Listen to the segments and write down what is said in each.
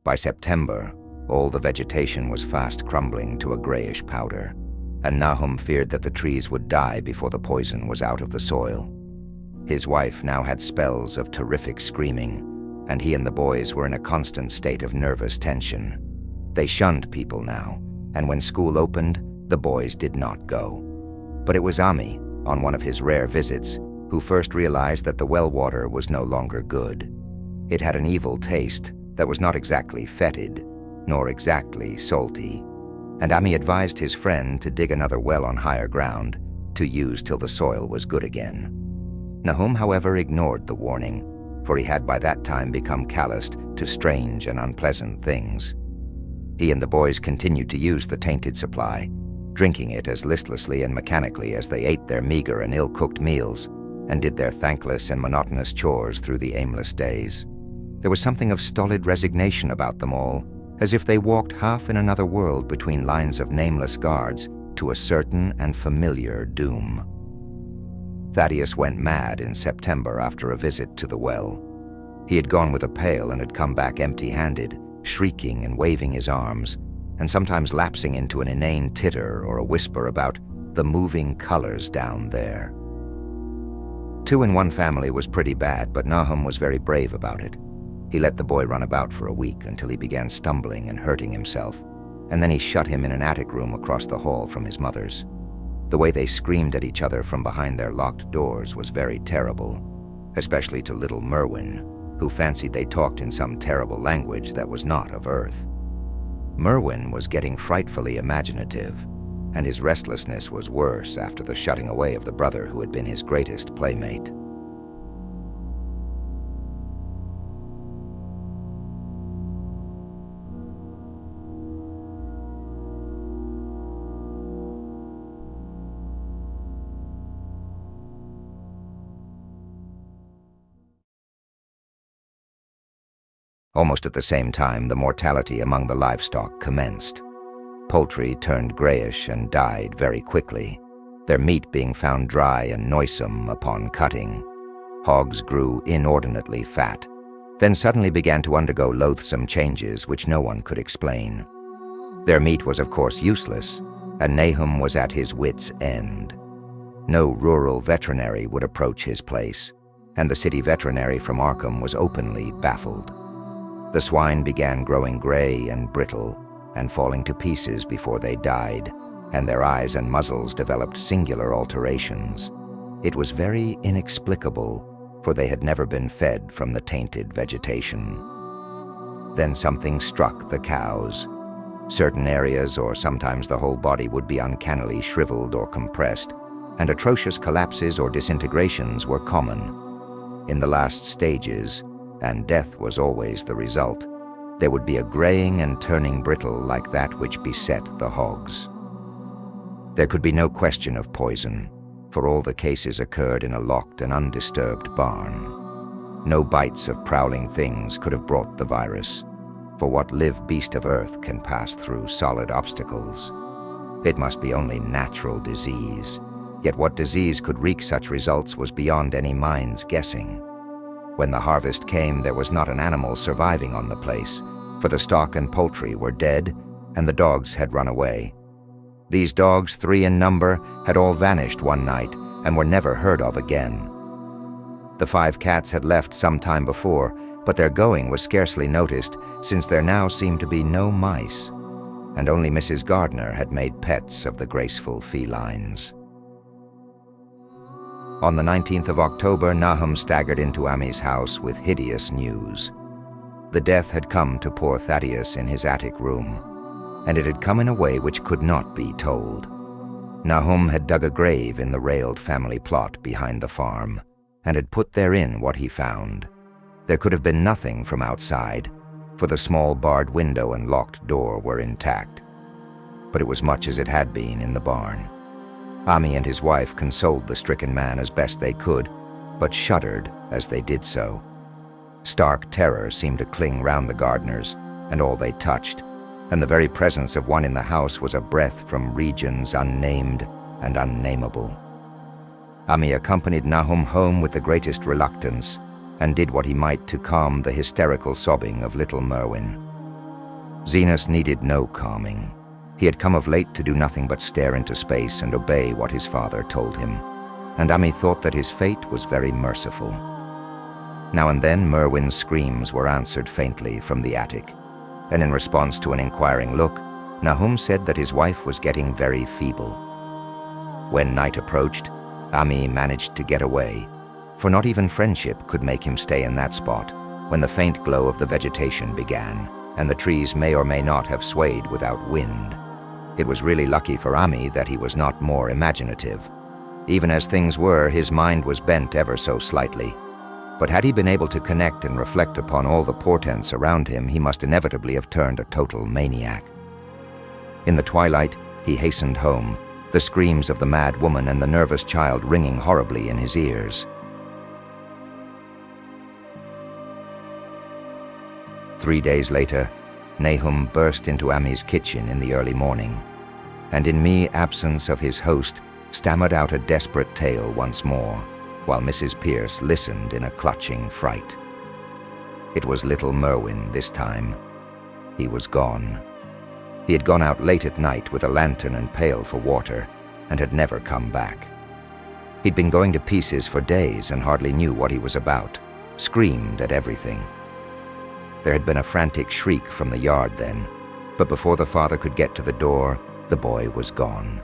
By September, all the vegetation was fast crumbling to a grayish powder, and Nahum feared that the trees would die before the poison was out of the soil. His wife now had spells of terrific screaming, and he and the boys were in a constant state of nervous tension. They shunned people now, and when school opened, the boys did not go. But it was Ami, on one of his rare visits, who first realized that the well water was no longer good. It had an evil taste that was not exactly fetid, nor exactly salty, and Ami advised his friend to dig another well on higher ground, to use till the soil was good again. Nahum, however, ignored the warning, for he had by that time become calloused to strange and unpleasant things. He and the boys continued to use the tainted supply, drinking it as listlessly and mechanically as they ate their meager and ill-cooked meals, and did their thankless and monotonous chores through the aimless days. There was something of stolid resignation about them all, as if they walked half in another world between lines of nameless guards to a certain and familiar doom. Thaddeus went mad in September after a visit to the well. He had gone with a pail and had come back empty-handed, shrieking and waving his arms, and sometimes lapsing into an inane titter or a whisper about the moving colors down there. 2 in one family was pretty bad, but Nahum was very brave about it. He let the boy run about for a week until he began stumbling and hurting himself, and then he shut him in an attic room across the hall from his mother's. The way they screamed at each other from behind their locked doors was very terrible, especially to little Merwin, who fancied they talked in some terrible language that was not of Earth. Merwin was getting frightfully imaginative, and his restlessness was worse after the shutting away of the brother who had been his greatest playmate. Almost at the same time, the mortality among the livestock commenced. Poultry turned grayish and died very quickly, their meat being found dry and noisome upon cutting. Hogs grew inordinately fat, then suddenly began to undergo loathsome changes which no one could explain. Their meat was of course useless, and Nahum was at his wits' end. No rural veterinary would approach his place, and the city veterinary from Arkham was openly baffled. The swine began growing gray and brittle and falling to pieces before they died, and their eyes and muzzles developed singular alterations. It was very inexplicable, for they had never been fed from the tainted vegetation. Then something struck the cows. Certain areas, or sometimes the whole body, would be uncannily shriveled or compressed, and atrocious collapses or disintegrations were common. In the last stages, and death was always the result, there would be a graying and turning brittle like that which beset the hogs. There could be no question of poison, for all the cases occurred in a locked and undisturbed barn. No bites of prowling things could have brought the virus, for what live beast of earth can pass through solid obstacles? It must be only natural disease, yet what disease could wreak such results was beyond any mind's guessing. When the harvest came, there was not an animal surviving on the place, for the stock and poultry were dead, and the dogs had run away. These dogs, 3 in number, had all vanished one night and were never heard of again. The 5 cats had left some time before, but their going was scarcely noticed, since there now seemed to be no mice, and only Mrs. Gardner had made pets of the graceful felines. On the 19th of October, Nahum staggered into Ami's house with hideous news. The death had come to poor Thaddeus in his attic room, and it had come in a way which could not be told. Nahum had dug a grave in the railed family plot behind the farm, and had put therein what he found. There could have been nothing from outside, for the small barred window and locked door were intact. But it was much as it had been in the barn. Ami and his wife consoled the stricken man as best they could, but shuddered as they did so. Stark terror seemed to cling round the Gardners and all they touched, and the very presence of one in the house was a breath from regions unnamed and unnameable. Ami accompanied Nahum home with the greatest reluctance, and did what he might to calm the hysterical sobbing of little Merwin. Zenas needed no calming. He had come of late to do nothing but stare into space and obey what his father told him, and Ami thought that his fate was very merciful. Now and then Merwin's screams were answered faintly from the attic, and in response to an inquiring look, Nahum said that his wife was getting very feeble. When night approached, Ami managed to get away, for not even friendship could make him stay in that spot when the faint glow of the vegetation began, and the trees may or may not have swayed without wind. It was really lucky for Ami that he was not more imaginative. Even as things were, his mind was bent ever so slightly. But had he been able to connect and reflect upon all the portents around him, he must inevitably have turned a total maniac. In the twilight, he hastened home, the screams of the mad woman and the nervous child ringing horribly in his ears. 3 days later, Nahum burst into Ami's kitchen in the early morning, and in mere absence of his host, stammered out a desperate tale once more, while Mrs. Pierce listened in a clutching fright. It was little Merwin this time. He was gone. He had gone out late at night with a lantern and pail for water, and had never come back. He'd been going to pieces for days and hardly knew what he was about, screamed at everything. There had been a frantic shriek from the yard then, but before the father could get to the door, the boy was gone.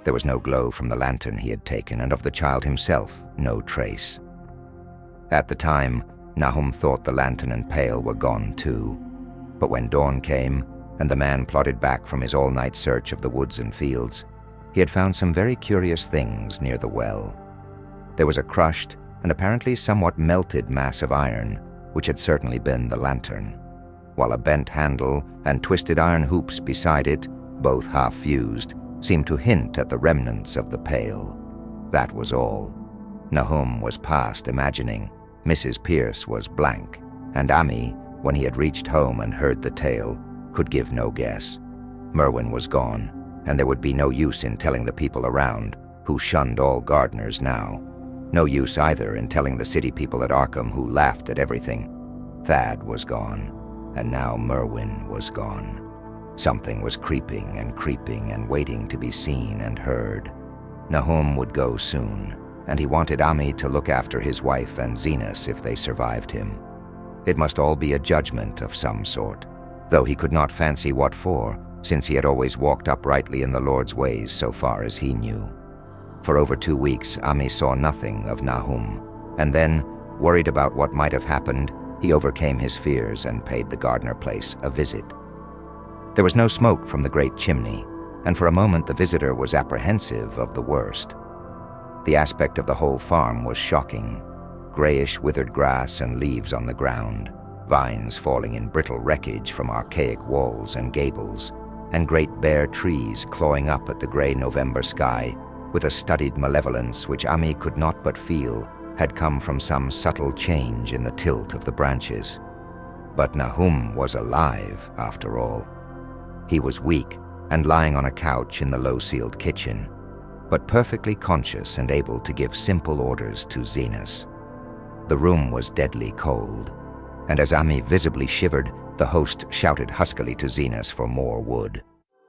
There was no glow from the lantern he had taken, and of the child himself, no trace. At the time, Nahum thought the lantern and pail were gone too. But when dawn came, and the man plodded back from his all-night search of the woods and fields, he had found some very curious things near the well. There was a crushed and apparently somewhat melted mass of iron, which had certainly been the lantern, while a bent handle and twisted iron hoops beside it, both half-fused, seemed to hint at the remnants of the pail. That was all. Nahum was past imagining. Mrs. Pierce was blank, and Ami, when he had reached home and heard the tale, could give no guess. Merwin was gone, and there would be no use in telling the people around, who shunned all Gardners now. No use either in telling the city people at Arkham, who laughed at everything. Thad was gone, and now Merwin was gone. Something was creeping and waiting to be seen and heard. Nahum would go soon, and he wanted Ami to look after his wife and Zenas if they survived him. It must all be a judgment of some sort, though he could not fancy what for, since he had always walked uprightly in the Lord's ways so far as he knew. For over 2 weeks, Ami saw nothing of Nahum, and then, worried about what might have happened, he overcame his fears and paid the Gardner place a visit. There was no smoke from the great chimney, and for a moment the visitor was apprehensive of the worst. The aspect of the whole farm was shocking. Grayish withered grass and leaves on the ground, vines falling in brittle wreckage from archaic walls and gables, and great bare trees clawing up at the gray November sky with a studied malevolence which Ami could not but feel had come from some subtle change in the tilt of the branches. But Nahum was alive, after all. He was weak and lying on a couch in the low-ceiled kitchen, but perfectly conscious and able to give simple orders to Zenas. The room was deadly cold, and as Ami visibly shivered, the host shouted huskily to Zenas for more wood.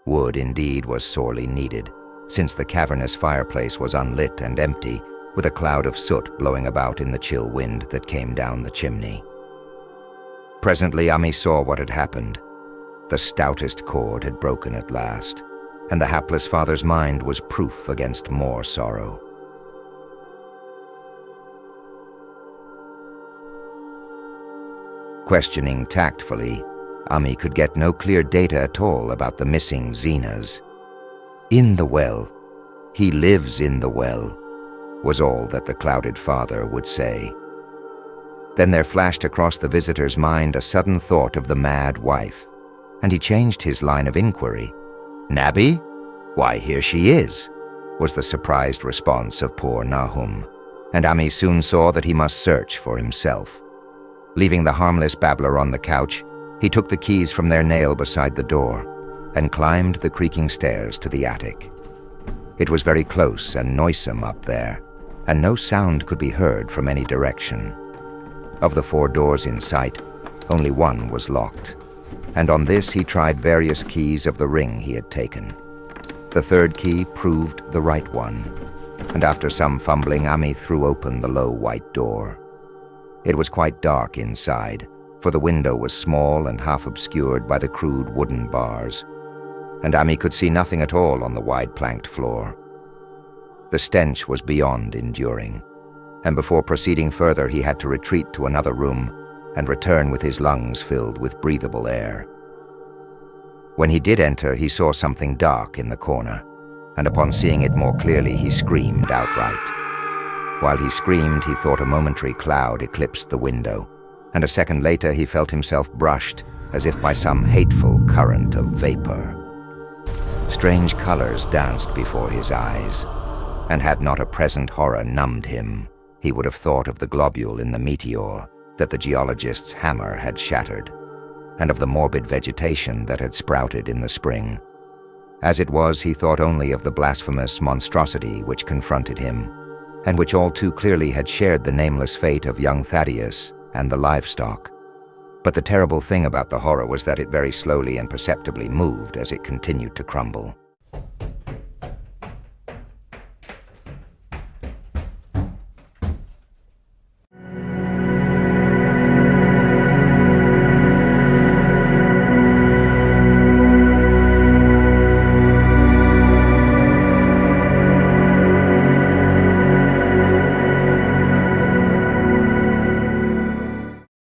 Wood indeed was sorely needed, since the cavernous fireplace was unlit and empty, with a cloud of soot blowing about in the chill wind that came down the chimney. Presently Ami saw what had happened. The stoutest cord had broken at last, and the hapless father's mind was proof against more sorrow. Questioning tactfully, Ami could get no clear data at all about the missing Zenas. "In the well. He lives in the well," was all that the clouded father would say. Then there flashed across the visitor's mind a sudden thought of the mad wife, and he changed his line of inquiry. "Nabby? Why, here she is," was the surprised response of poor Nahum, and Ami soon saw that he must search for himself. Leaving the harmless babbler on the couch, he took the keys from their nail beside the door and climbed the creaking stairs to the attic. It was very close and noisome up there, and no sound could be heard from any direction. Of the 4 doors in sight, only one was locked. and on this he tried various keys of the ring he had taken. The third key proved the right one, and after some fumbling, Ami threw open the low white door. It was quite dark inside, for the window was small and half obscured by the crude wooden bars, and Ami could see nothing at all on the wide planked floor. The stench was beyond enduring, and before proceeding further he had to retreat to another room and return with his lungs filled with breathable air. When he did enter, he saw something dark in the corner, and upon seeing it more clearly, he screamed outright. While he screamed, he thought a momentary cloud eclipsed the window, and a second later he felt himself brushed as if by some hateful current of vapor. Strange colors danced before his eyes, and had not a present horror numbed him, he would have thought of the globule in the meteor that the geologist's hammer had shattered, and of the morbid vegetation that had sprouted in the spring. As it was, he thought only of the blasphemous monstrosity which confronted him, and which all too clearly had shared the nameless fate of young Thaddeus and the livestock. But the terrible thing about the horror was that it very slowly and perceptibly moved as it continued to crumble.